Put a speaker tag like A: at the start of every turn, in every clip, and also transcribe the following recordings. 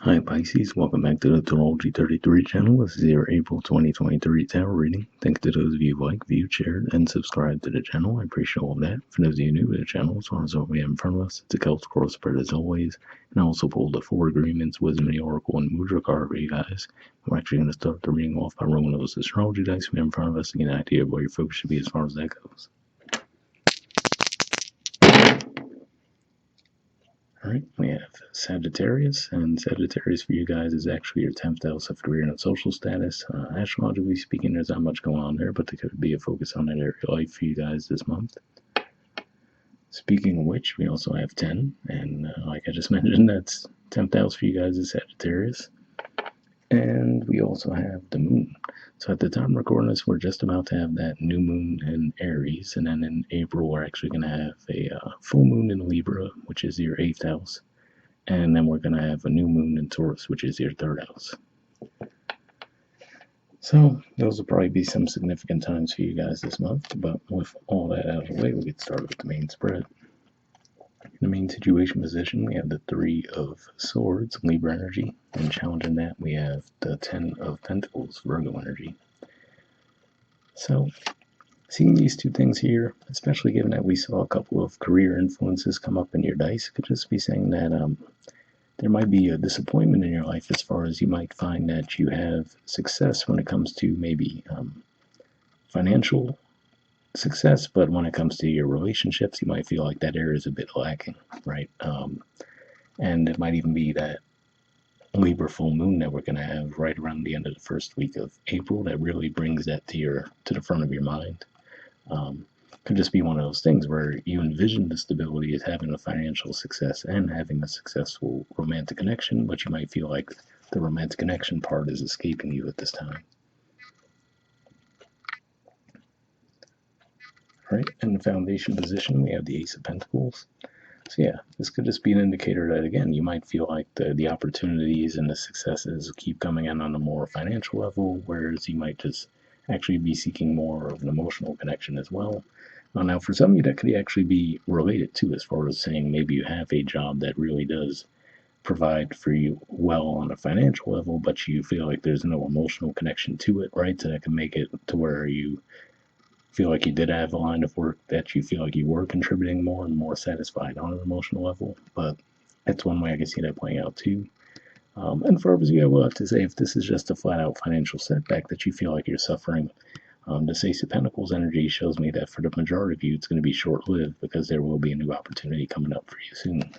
A: Hi Pisces, welcome back to the Astrology 33 channel. This is your April 2023 tarot reading. Thanks to those of you who like, viewed, shared, and subscribed to the channel. I appreciate all of that. For those of you new to the channel, as well as what we have in front of us, it's a Celtic Scroll spread as always. And I also pulled the 4 agreements, Wisdom of the Oracle, and Mudra card for you guys. We're actually going to start the reading off by rolling those astrology dice we have in front of us to get an idea of where your focus should be as far as that goes. Alright, we have Sagittarius, and Sagittarius for you guys is actually your 10th house of career and social status. Astrologically speaking, there's not much going on there, but there could be a focus on that area of life for you guys this month. Speaking of which, we also have 10, and like I just mentioned, that's 10th house for you guys is Sagittarius. And we also have the moon. So at the time of recording this, we're just about to have that new moon in Aries. And then in April, we're actually going to have a full moon in Libra, which is your 8th house. And then we're going to have a new moon in Taurus, which is your 3rd house. So those will probably be some significant times for you guys this month. But with all that out of the way, we'll get started with the main spread. In the main situation position, we have the 3 of Swords, Libra energy, and challenging that, we have the 10 of Pentacles, Virgo energy. So, seeing these two things here, especially given that we saw a couple of career influences come up in your dice, could just be saying that there might be a disappointment in your life as far as you might find that you have success when it comes to maybe financial success, but when it comes to your relationships, you might feel like that area is a bit lacking, right? And it might even be that Libra full moon that we're going to have right around the end of the first week of April that really brings that to the front of your mind. Could just be one of those things where you envision the stability as having a financial success and having a successful romantic connection, but you might feel like the romantic connection part is escaping you at this time. Right, in the foundation position, we have the Ace of Pentacles. So yeah, this could just be an indicator that, again, you might feel like the opportunities and the successes keep coming in on a more financial level, whereas you might just actually be seeking more of an emotional connection as well. Now, for some of you, that could actually be related too, as far as saying maybe you have a job that really does provide for you well on a financial level, but you feel like there's no emotional connection to it, right? So that can make it to where you feel like you did have a line of work that you feel like you were contributing more and more satisfied on an emotional level, but that's one way I can see that playing out too. And for others, I will have to say, if this is just a flat-out financial setback that you feel like you're suffering, this Ace of Pentacles energy shows me that for the majority of you, it's going to be short-lived because there will be a new opportunity coming up for you soon.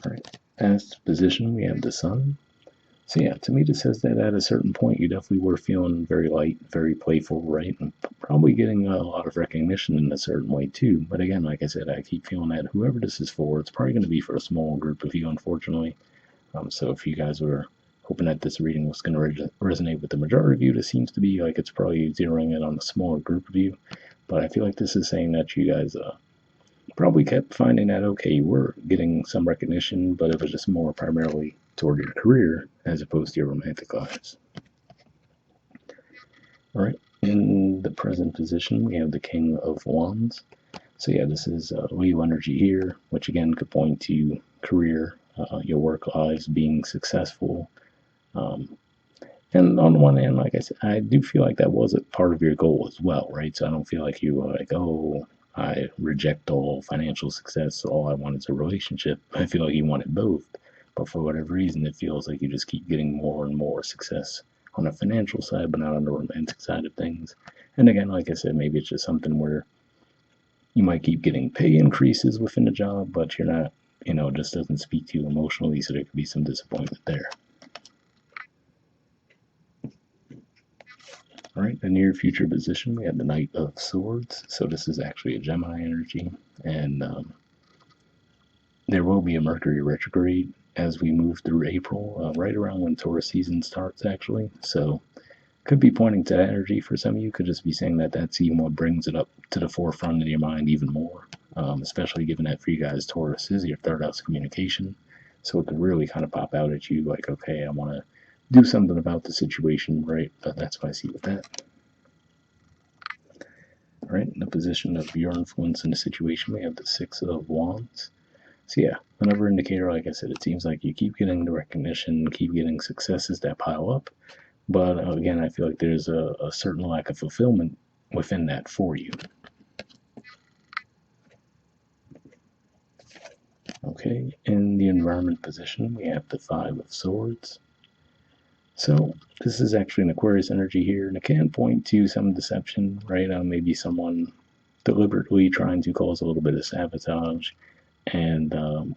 A: All right, past position, we have the Sun. So yeah, to me, this says that at a certain point, you definitely were feeling very light, very playful, right? And probably getting a lot of recognition in a certain way too. But again, like I said, I keep feeling that whoever this is for, it's probably going to be for a small group of you, unfortunately. So if you guys were hoping that this reading was going to resonate with the majority of you, this seems to be like it's probably zeroing in on a smaller group of you. But I feel like this is saying that you guys probably kept finding that, okay, you were getting some recognition, but it was just more primarily toward your career as opposed to your romantic lives. All right, in the present position, we have the King of Wands. So yeah, this is Leo energy here, which again could point to career, your work lives, being successful. And on the one hand, like I said, I do feel like that was a part of your goal as well, right? So I don't feel like you were like, oh, I reject all financial success, all I want is a relationship. I feel like you wanted both, but for whatever reason, it feels like you just keep getting more and more success on the financial side, but not on the romantic side of things. And again, like I said, maybe it's just something where you might keep getting pay increases within the job, but you're not, it just doesn't speak to you emotionally, so there could be some disappointment there. All right, the near future position, we have the Knight of Swords. So this is actually a Gemini energy, and there will be a Mercury retrograde as we move through April, right around when Taurus season starts, actually. So could be pointing to that energy for some of you. Could just be saying that that's even what brings it up to the forefront of your mind even more, especially given that for you guys, Taurus is your 3rd house communication. So it could really kind of pop out at you like, okay, I want to do something about the situation, right? But that's what I see with that. All right, in the position of your influence in the situation, we have the 6 of Wands. So yeah, another indicator, like I said, it seems like you keep getting the recognition, keep getting successes that pile up. But again, I feel like there's a certain lack of fulfillment within that for you. Okay, in the environment position, we have the Five of Swords. So this is actually an Aquarius energy here, and it can point to some deception, right? Maybe someone deliberately trying to cause a little bit of sabotage. And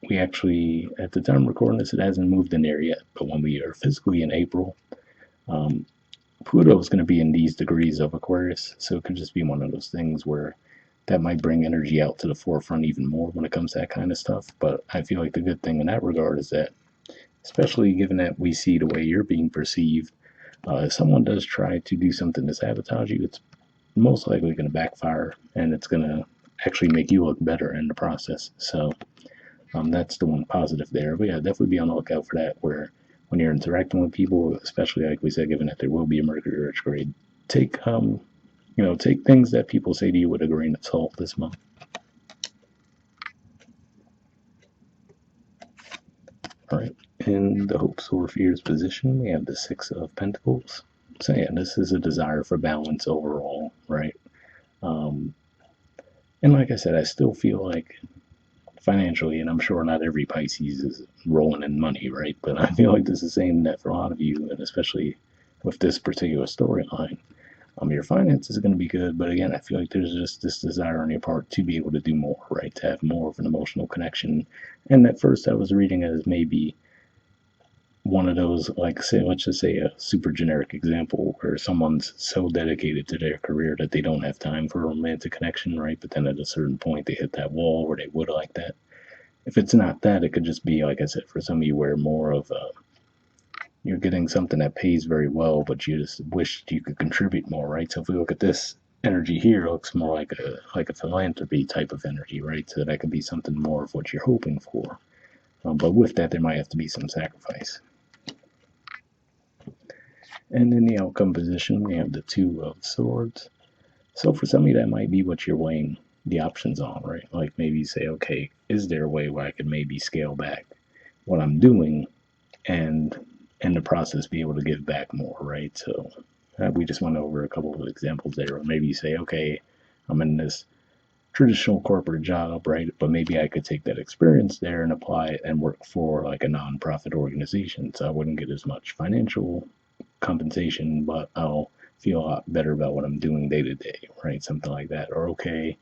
A: we actually, at the time of recording this, it hasn't moved in there yet. But when we are physically in April, Pluto is going to be in these degrees of Aquarius. So it could just be one of those things where that might bring energy out to the forefront even more when it comes to that kind of stuff. But I feel like the good thing in that regard is that, especially given that we see the way you're being perceived, if someone does try to do something to sabotage you, it's most likely going to backfire, and it's going to actually make you look better in the process. So that's the one positive there. But yeah, definitely be on the lookout for that, where when you're interacting with people, especially like we said, given that there will be a Mercury retrograde, take take things that people say to you with a grain of salt this month. All right, in the hopes or fears position, we have the Six of Pentacles. So yeah, this is a desire for balance overall, right? And like I said, I still feel like financially, and I'm sure not every Pisces is rolling in money, right? But I feel like this is saying that for a lot of you, and especially with this particular storyline, your finances are going to be good. But again, I feel like there's just this desire on your part to be able to do more, right? To have more of an emotional connection. And at first, I was reading it as maybe one of those, like, say, let's just say a super generic example where someone's so dedicated to their career that they don't have time for a romantic connection, right? But then at a certain point, they hit that wall where they would like that. If it's not that, it could just be, like I said, for some of you where more of you're getting something that pays very well, but you just wish you could contribute more, right? So if we look at this energy here, it looks more like a philanthropy type of energy, right? So that could be something more of what you're hoping for. But with that, there might have to be some sacrifice. And in the outcome position, we have the Two of Swords. So for some of you, that might be what you're weighing the options on, right? Like maybe you say, okay, is there a way where I could maybe scale back what I'm doing and in the process be able to give back more, right? So we just went over a couple of examples there. Or maybe you say, okay, I'm in this traditional corporate job, right? But maybe I could take that experience there and apply it and work for like a nonprofit organization. So I wouldn't get as much financial compensation, but I'll feel a lot better about what I'm doing day to day, right? Something like that. Or okay,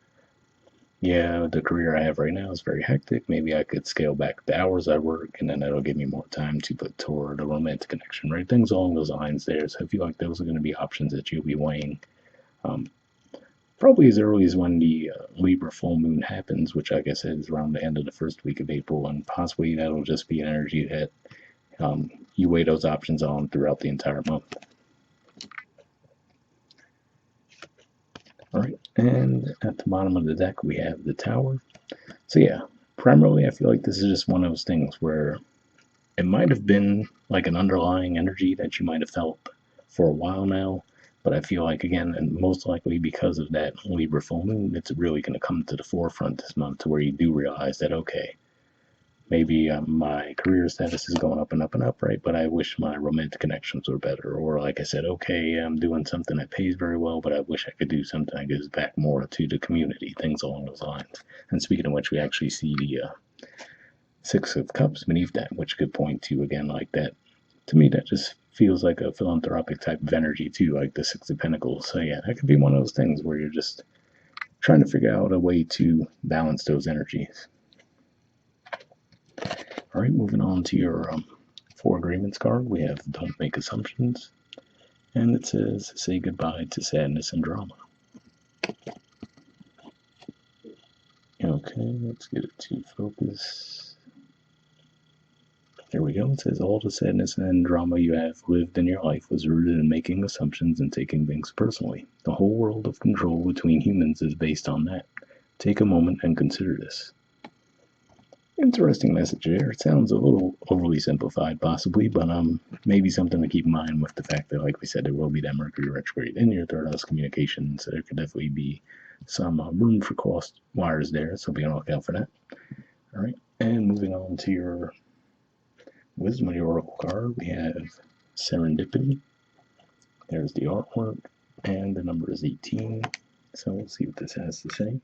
A: yeah, the career I have right now is very hectic. Maybe I could scale back the hours I work, and then that'll give me more time to put toward a romantic connection, right? Things along those lines there. So I feel like those are going to be options that you'll be weighing. Probably as early as when the Libra full moon happens, which I guess is around the end of the first week of April, and possibly that'll just be an energy that you weigh those options on throughout the entire month. All right, and at the bottom of the deck we have the Tower. So yeah, primarily I feel like this is just one of those things where it might have been like an underlying energy that you might have felt for a while now, but I feel like, again, and most likely because of that Libra full moon, it's really going to come to the forefront this month to where you do realize that, okay, maybe my career status is going up and up and up, right? But I wish my romantic connections were better. Or, like I said, okay, I'm doing something that pays very well, but I wish I could do something that gives back more to the community, things along those lines. And speaking of which, we actually see the Six of Cups beneath that, which could point to, again, like that. To me, that just feels like a philanthropic type of energy too, like the Six of Pentacles. So yeah, that could be one of those things where you're just trying to figure out a way to balance those energies. All right, moving on to your Four Agreements card, we have Don't Make Assumptions, and it says say goodbye to sadness and drama. Okay, let's get it to focus. There we go. It says all the sadness and drama you have lived in your life was rooted in making assumptions and taking things personally. The whole world of control between humans is based on that. Take a moment and consider this. Interesting message there. It sounds a little overly simplified, possibly, but maybe something to keep in mind with the fact that, like we said, there will be that Mercury retrograde in your third house communications. So there could definitely be some room for crossed wires there, so be on the lookout for that. All right. moving on to your Wisdom of the Oracle card, we have Serendipity. There's the artwork, and the number is 18. So we'll see what this has to say.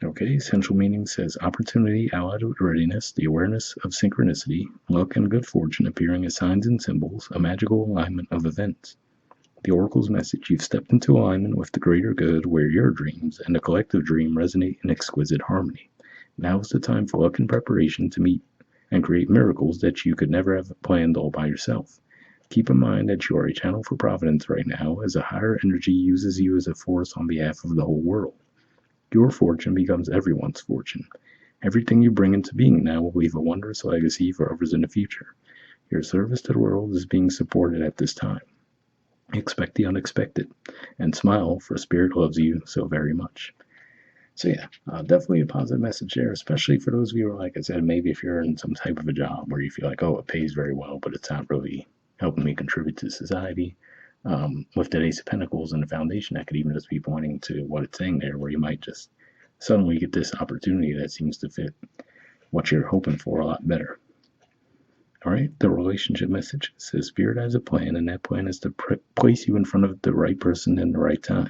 A: Okay, essential meaning says opportunity allied with readiness, the awareness of synchronicity, luck and good fortune appearing as signs and symbols, a magical alignment of events. The Oracle's message: you've stepped into alignment with the greater good where your dreams and the collective dream resonate in exquisite harmony. Now is the time for luck and preparation to meet and create miracles that you could never have planned all by yourself. Keep in mind that you are a channel for providence right now as a higher energy uses you as a force on behalf of the whole world. Your fortune becomes everyone's fortune. Everything you bring into being now will leave a wondrous legacy for others in the future. Your service to the world is being supported at this time. Expect the unexpected and smile, for Spirit loves you so very much. So yeah, definitely a positive message there, especially for those of you who, like I said, maybe if you're in some type of a job where you feel like, oh, it pays very well, but it's not really helping me contribute to society. With the Ace of Pentacles and the Foundation, that could even just be pointing to what it's saying there, where you might just suddenly get this opportunity that seems to fit what you're hoping for a lot better. All right, the relationship message says Spirit has a plan, and that plan is to place you in front of the right person in the right time.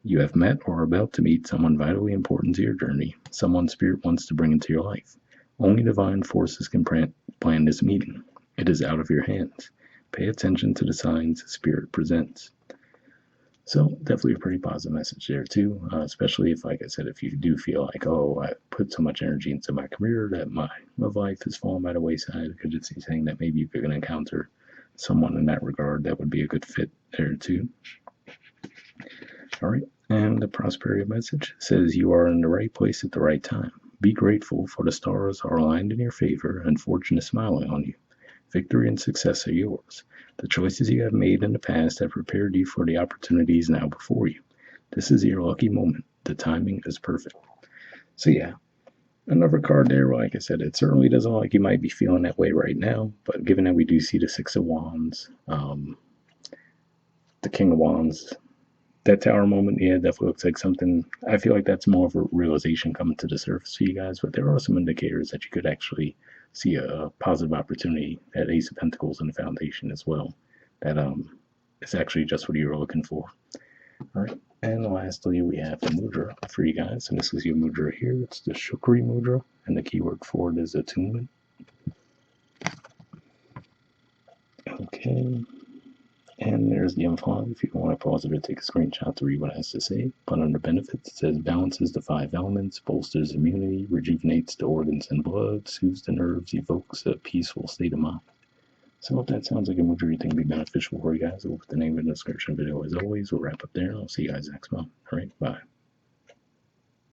A: You have met or are about to meet someone vitally important to your journey, someone Spirit wants to bring into your life. Only divine forces can plan this meeting. It is out of your hands. Pay attention to the signs Spirit presents. So definitely a pretty positive message there too, especially if, like I said, if you do feel like, oh, I put so much energy into my career that my love life has fallen by the wayside, it could just be saying that maybe you're going to encounter someone in that regard that would be a good fit there too. All right, and the prosperity message says you are in the right place at the right time. Be grateful, for the stars are aligned in your favor and fortune is smiling on you. Victory and success are yours. The choices you have made in the past have prepared you for the opportunities now before you. This is your lucky moment. The timing is perfect. So yeah, another card there, like I said, it certainly doesn't look like you might be feeling that way right now, but given that we do see the Six of Wands, the King of Wands, that Tower moment, yeah, definitely looks like something. I feel like that's more of a realization coming to the surface for you guys, but there are some indicators that you could actually see a positive opportunity at Ace of Pentacles in the Foundation as well. That is actually just what you were looking for. All right, and lastly, we have the Mudra for you guys, and this is your Mudra here. It's the Shukri Mudra, and the keyword for it is attunement. Okay. And there's the info if you want to pause it or take a screenshot to read what it has to say. But under benefits, it says balances the 5 elements, bolsters immunity, rejuvenates the organs and blood, soothes the nerves, evokes a peaceful state of mind. So if that sounds like a Mudra you think would be beneficial for you guys, I'll put the name in the description video as always. We'll wrap up there. I'll see you guys next month. All right, bye.